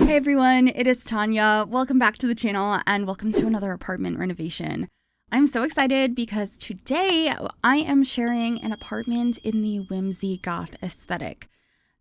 Hey everyone, it is Tanya. Welcome back to the channel and welcome to another apartment renovation. I'm so excited because today I am sharing an apartment in the Whimsigoth aesthetic.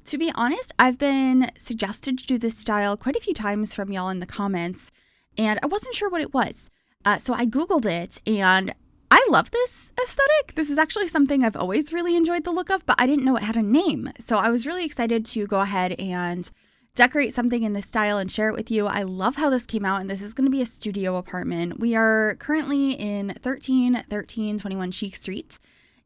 To be honest, I've been suggested to do this style quite a few times from y'all in the comments, and I wasn't sure what it was. So I Googled it and I love this aesthetic. This is actually something I've always really enjoyed the look of, but I didn't know it had a name. So I was really excited to go ahead and decorate something in this style and share it with you. I love how this came out, and this is going to be a studio apartment. We are currently in 1321 Chic Street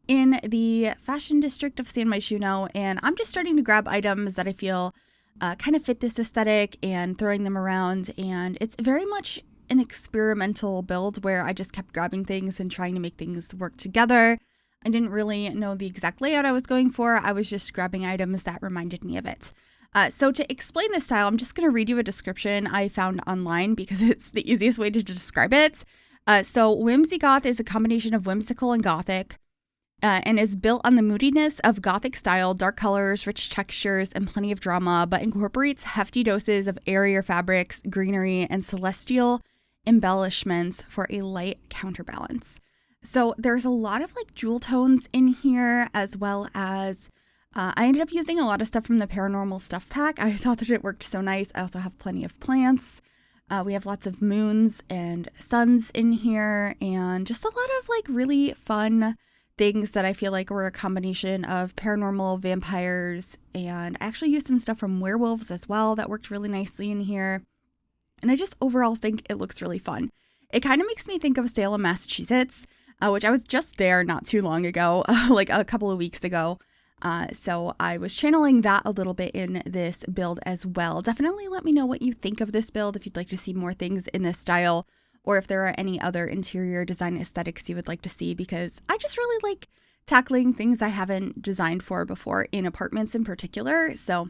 in the fashion district of San Myshuno, and I'm just starting to grab items that I feel kind of fit this aesthetic and throwing them around, and it's very much an experimental build where I just kept grabbing things and trying to make things work together. I didn't really know the exact layout I was going for. I was just grabbing items that reminded me of it. So to explain this style, I'm just going to read you a description I found online because it's the easiest way to describe it. So Whimsigoth is a combination of whimsical and gothic, and is built on the moodiness of gothic style, dark colors, rich textures, and plenty of drama, but incorporates hefty doses of airier fabrics, greenery, and celestial embellishments for a light counterbalance. So there's a lot of like jewel tones in here, as well as I ended up using a lot of stuff from the paranormal stuff pack. I thought that it worked so nice. I also have plenty of plants. We have lots of moons and suns in here, and just a lot of like really fun things that I feel like were a combination of paranormal, vampires, and I actually used some stuff from werewolves as well that worked really nicely in here. And I just overall think it looks really fun. It kind of makes me think of Salem, Massachusetts, which I was just there not too long ago, like a couple of weeks ago. So I was channeling that a little bit in this build as well. Definitely let me know what you think of this build, if you'd like to see more things in this style, or if there are any other interior design aesthetics you would like to see, because I just really like tackling things I haven't designed for before in apartments in particular. So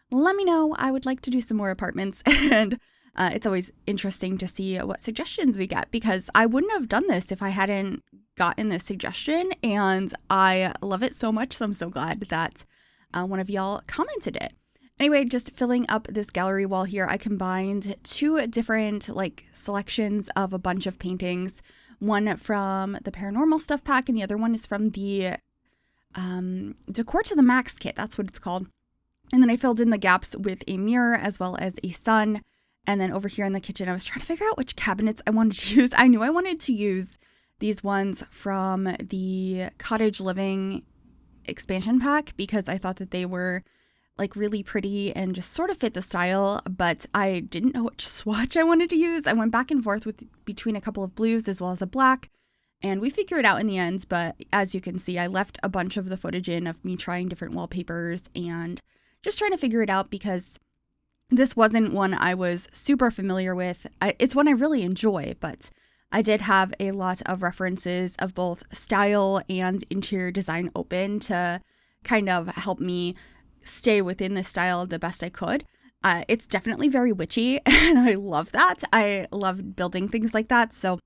let me know. I would like to do some more apartments, and it's always interesting to see what suggestions we get, because I wouldn't have done this if I hadn't gotten this suggestion, and I love it so much. So I'm so glad that one of y'all commented it. Anyway, just filling up this gallery wall here, I combined two different like selections of a bunch of paintings. One from the paranormal stuff pack, and the other one is from the Decor to the Max kit. That's what it's called. And then I filled in the gaps with a mirror as well as a sun. And then over here in the kitchen, I was trying to figure out which cabinets I wanted to use. I knew I wanted to use these ones from the Cottage Living expansion pack because I thought that they were like really pretty and just sort of fit the style, but I didn't know which swatch I wanted to use. I went back and forth between a couple of blues as well as a black, and we figured it out in the end. But as you can see, I left a bunch of the footage in of me trying different wallpapers and just trying to figure it out, because this wasn't one I was super familiar with. It's one I really enjoy, but I did have a lot of references of both style and interior design open to kind of help me stay within this style the best I could. It's definitely very witchy, and I love that. I love building things like that. So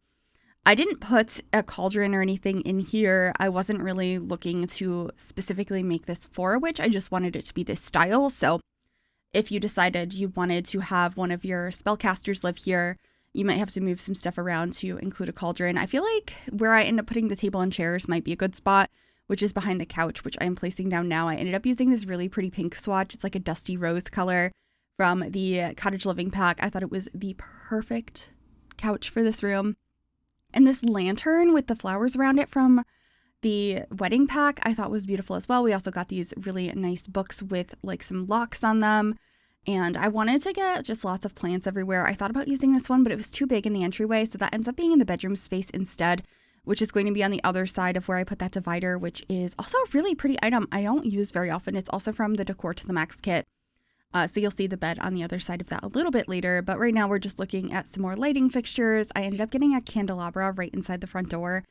I didn't put a cauldron or anything in here. I wasn't really looking to specifically make this for a witch. I just wanted it to be this style. So if you decided you wanted to have one of your spellcasters live here, you might have to move some stuff around to include a cauldron. I feel like where I end up putting the table and chairs might be a good spot, which is behind the couch, which I am placing down now. I ended up using this really pretty pink swatch. It's like a dusty rose color from the Cottage Living pack. I thought it was the perfect couch for this room. And this lantern with the flowers around it from the wedding pack I thought was beautiful as well. We also got these really nice books with like some locks on them. And I wanted to get just lots of plants everywhere. I thought about using this one, but it was too big in the entryway. So that ends up being in the bedroom space instead, which is going to be on the other side of where I put that divider, which is also a really pretty item I don't use very often. It's also from the Decor to the Max kit. So you'll see the bed on the other side of that a little bit later. But right now we're just looking at some more lighting fixtures. I ended up getting a candelabra right inside the front door.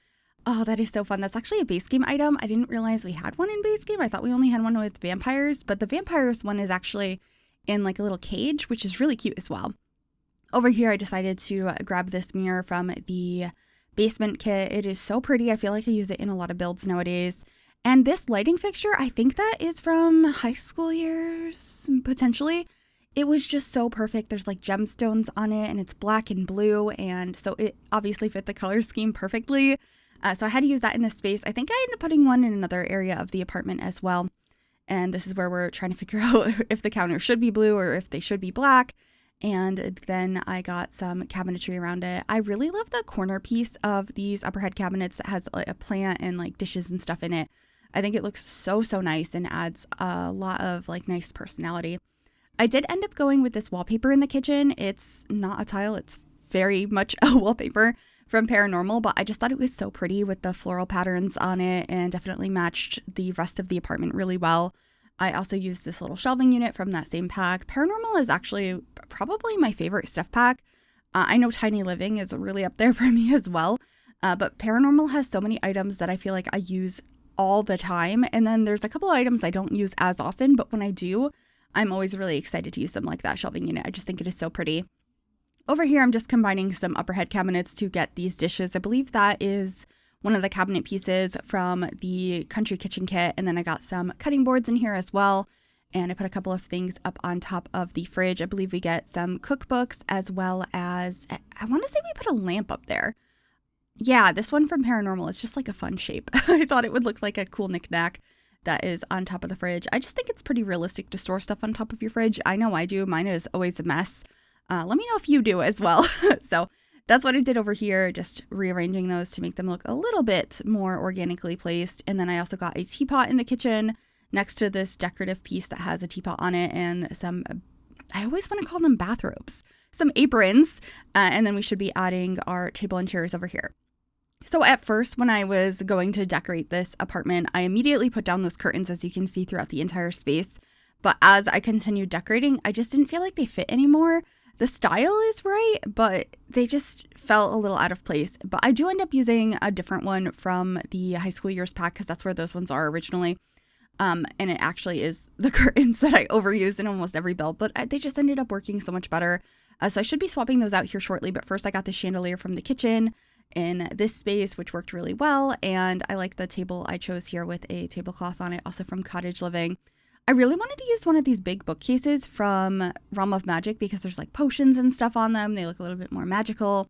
Oh, that is so fun. That's actually a base game item. I didn't realize we had one in base game. I thought we only had one with vampires, but the vampires one is actually in like a little cage, which is really cute as well. Over here, I decided to grab this mirror from the basement kit. It is so pretty. I feel like I use it in a lot of builds nowadays. And this lighting fixture, I think that is from high school years, potentially. It was just so perfect. There's like gemstones on it and it's black and blue. And so it obviously fit the color scheme perfectly. So I had to use that in this space. I think I ended up putting one in another area of the apartment as well. And this is where we're trying to figure out if the counter should be blue or if they should be black. And then I got some cabinetry around it. I really love the corner piece of these upper head cabinets that has like a plant and like dishes and stuff in it. I think it looks so nice and adds a lot of like nice personality. I did end up going with this wallpaper in the kitchen. It's not a tile. It's very much a wallpaper from Paranormal, but I just thought it was so pretty with the floral patterns on it and definitely matched the rest of the apartment really well. I also used this little shelving unit from that same pack. Paranormal is actually probably my favorite stuff pack. I know Tiny Living is really up there for me as well, but Paranormal has so many items that I feel like I use all the time. And then there's a couple of items I don't use as often, but when I do, I'm always really excited to use them, like that shelving unit. I just think it is so pretty. Over here, I'm just combining some upper head cabinets to get these dishes. I believe that is one of the cabinet pieces from the Country Kitchen kit. And then I got some cutting boards in here as well. And I put a couple of things up on top of the fridge. I believe we get some cookbooks as well as, I want to say we put a lamp up there. Yeah, this one from Paranormal is just like a fun shape. I thought it would look like a cool knickknack that is on top of the fridge. I just think it's pretty realistic to store stuff on top of your fridge. I know I do. Mine is always a mess. Let me know if you do as well. So that's what I did over here, just rearranging those to make them look a little bit more organically placed. And then I also got a teapot in the kitchen next to this decorative piece that has a teapot on it and some, I always want to call them bathrobes, some aprons. And then we should be adding our table and chairs over here. So at first, when I was going to decorate this apartment, I immediately put down those curtains, as you can see throughout the entire space. But as I continued decorating, I just didn't feel like they fit anymore. The style is right, but they just felt a little out of place. But I do end up using a different one from the high school years pack because that's where those ones are originally. And it actually is the curtains that I overuse in almost every build, but they just ended up working so much better. So I should be swapping those out here shortly. But first, I got the chandelier from the kitchen in this space, which worked really well. And I like the table I chose here with a tablecloth on it, also from Cottage Living. I really wanted to use one of these big bookcases from Realm of Magic because there's like potions and stuff on them. They look a little bit more magical,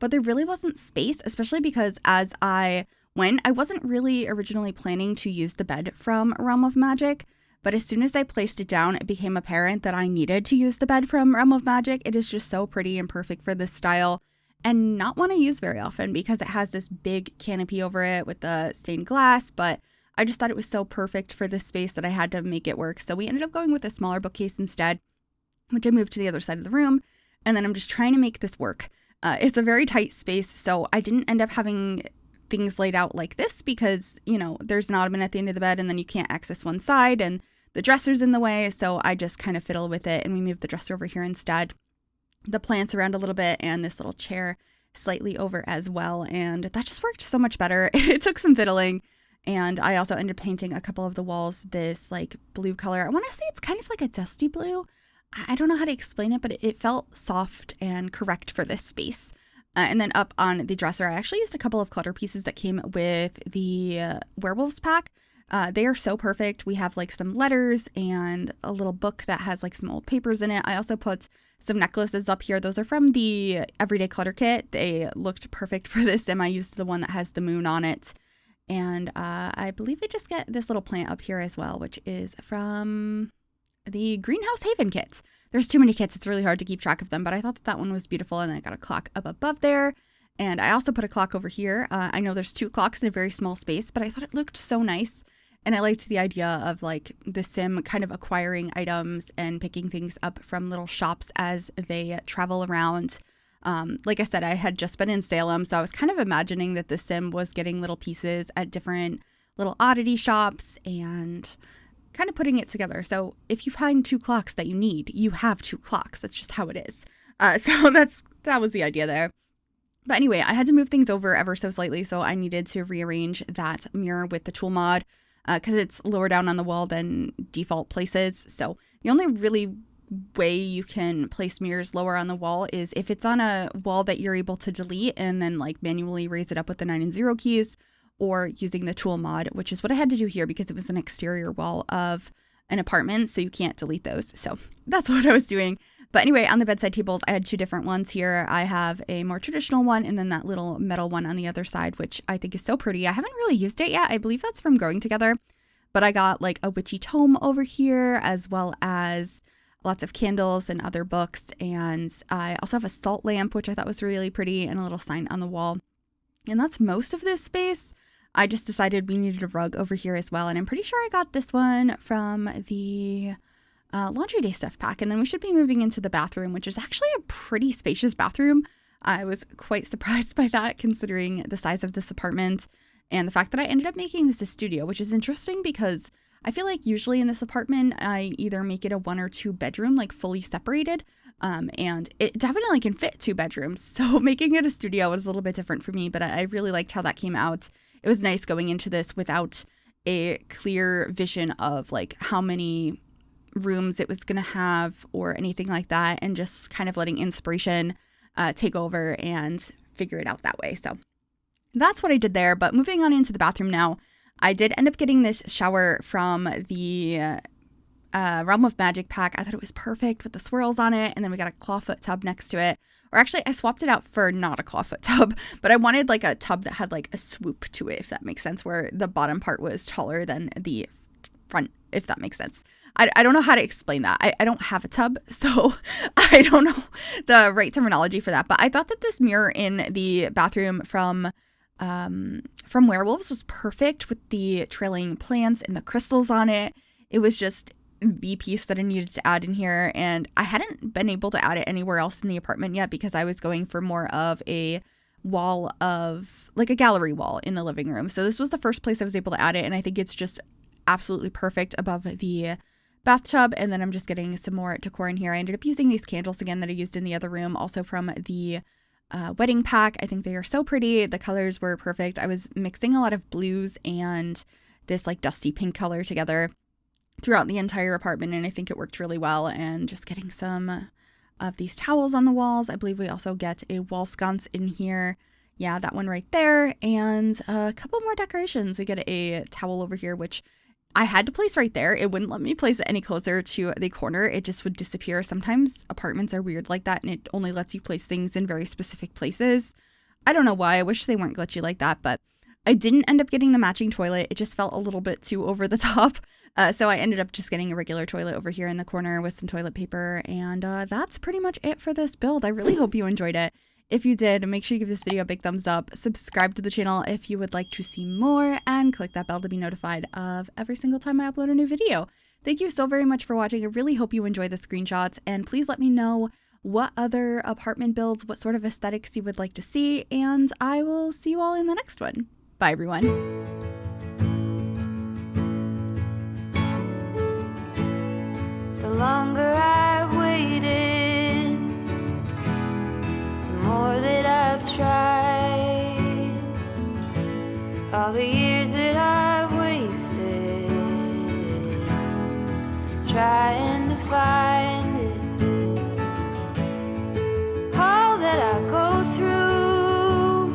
but there really wasn't space, especially because as I went, I wasn't really originally planning to use the bed from Realm of Magic. But as soon as I placed it down, it became apparent that I needed to use the bed from Realm of Magic. It is just so pretty and perfect for this style, and not one I use very often because it has this big canopy over it with the stained glass, but I just thought it was so perfect for this space that I had to make it work. So we ended up going with a smaller bookcase instead, which I moved to the other side of the room, and then I'm just trying to make this work. It's a very tight space, so I didn't end up having things laid out like this because, you know, there's an ottoman at the end of the bed and then you can't access one side and the dresser's in the way, so I just kind of fiddle with it and we moved the dresser over here instead. The plants around a little bit and this little chair slightly over as well, and that just worked so much better. It took some fiddling, and I also ended up painting a couple of the walls this like blue color. I want to say it's kind of like a dusty blue. I don't know how to explain it, but it felt soft and correct for this space. And then up on the dresser, I actually used a couple of clutter pieces that came with the werewolves pack. They are so perfect. We have like some letters and a little book that has like some old papers in it. I also put some necklaces up here. Those are from the Everyday Clutter Kit. They looked perfect for this, and I used the one that has the moon on it. And I believe I just get this little plant up here as well, which is from the Greenhouse Haven kit. There's too many kits. It's really hard to keep track of them, but I thought that one was beautiful, and I got a clock up above there. And I also put a clock over here. I know there's two clocks in a very small space, but I thought it looked so nice. And I liked the idea of like the sim kind of acquiring items and picking things up from little shops as they travel around. Like I said, I had just been in Salem, so I was kind of imagining that the sim was getting little pieces at different little oddity shops and kind of putting it together. So if you find two clocks that you need, you have two clocks. That's just how it is. So that was the idea there. But anyway, I had to move things over ever so slightly, so I needed to rearrange that mirror with the tool mod because it's lower down on the wall than default places. So the only really way you can place mirrors lower on the wall is if it's on a wall that you're able to delete and then like manually raise it up with the 9 and 0 keys, or using the tool mod, which is what I had to do here because it was an exterior wall of an apartment, so you can't delete those. So that's what I was doing. But anyway, on the bedside tables, I had two different ones here. I have a more traditional one and then that little metal one on the other side, which I think is so pretty. I haven't really used it yet. I believe that's from Growing Together. But I got like a witchy tome over here, as well as lots of candles and other books. And I also have a salt lamp, which I thought was really pretty, and a little sign on the wall. And that's most of this space. I just decided we needed a rug over here as well. And I'm pretty sure I got this one from the laundry day stuff pack. And then we should be moving into the bathroom, which is actually a pretty spacious bathroom. I was quite surprised by that, considering the size of this apartment and the fact that I ended up making this a studio, which is interesting because I feel like usually in this apartment, I either make it a 1 or 2 bedroom, like fully separated. And it definitely can fit 2 bedrooms. So making it a studio was a little bit different for me, but I really liked how that came out. It was nice going into this without a clear vision of like how many rooms it was going to have or anything like that, and just kind of letting inspiration take over and figure it out that way. So that's what I did there. But moving on into the bathroom now, I did end up getting this shower from the Realm of Magic pack. I thought it was perfect with the swirls on it, and then we got a clawfoot tub next to it. Or actually, I swapped it out for not a clawfoot tub, but I wanted like a tub that had like a swoop to it, if that makes sense, where the bottom part was taller than the front, if that makes sense. I don't know how to explain that. I don't have a tub, so I don't know the right terminology for that. But I thought that this mirror in the bathroom from Werewolves was perfect with the trailing plants and the crystals on it. It was just the piece that I needed to add in here, and I hadn't been able to add it anywhere else in the apartment yet because I was going for more of a wall of like a gallery wall in the living room. So this was the first place I was able to add it, and I think it's just absolutely perfect above the bathtub. And then I'm just getting some more decor in here. I ended up using these candles again that I used in the other room, also from the wedding pack. I think they are so pretty. The colors were perfect. I was mixing a lot of blues and this like dusty pink color together throughout the entire apartment, and I think it worked really well. And just getting some of these towels on the walls. I believe we also get a wall sconce in here. Yeah, that one right there. And a couple more decorations. We get a towel over here, which I had to place right there. It wouldn't let me place it any closer to the corner. It just would disappear. Sometimes apartments are weird like that, and it only lets you place things in very specific places. I don't know why. I wish they weren't glitchy like that, but I didn't end up getting the matching toilet. It just felt a little bit too over the top. So I ended up just getting a regular toilet over here in the corner with some toilet paper. And that's pretty much it for this build. I really hope you enjoyed it. If you did, make sure you give this video a big thumbs up, subscribe to the channel if you would like to see more, and click that bell to be notified of every single time I upload a new video. Thank you so very much for watching. I really hope you enjoy the screenshots, and please let me know what other apartment builds, what sort of aesthetics you would like to see, and I will see you all in the next one. Bye, everyone. The longer I've waited, the more that I've tried. All the years that I've wasted trying to find it. All that I go through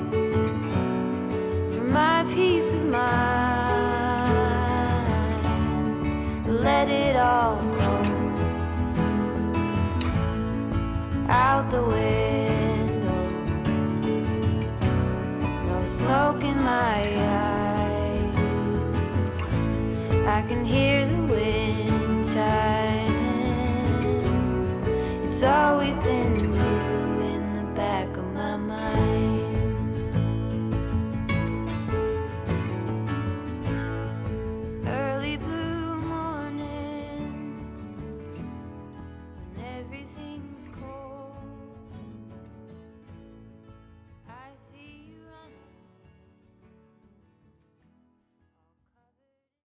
for my peace of mind. Let it all go out the window. No smoke in my eyes. I can hear the wind chiming. It's always been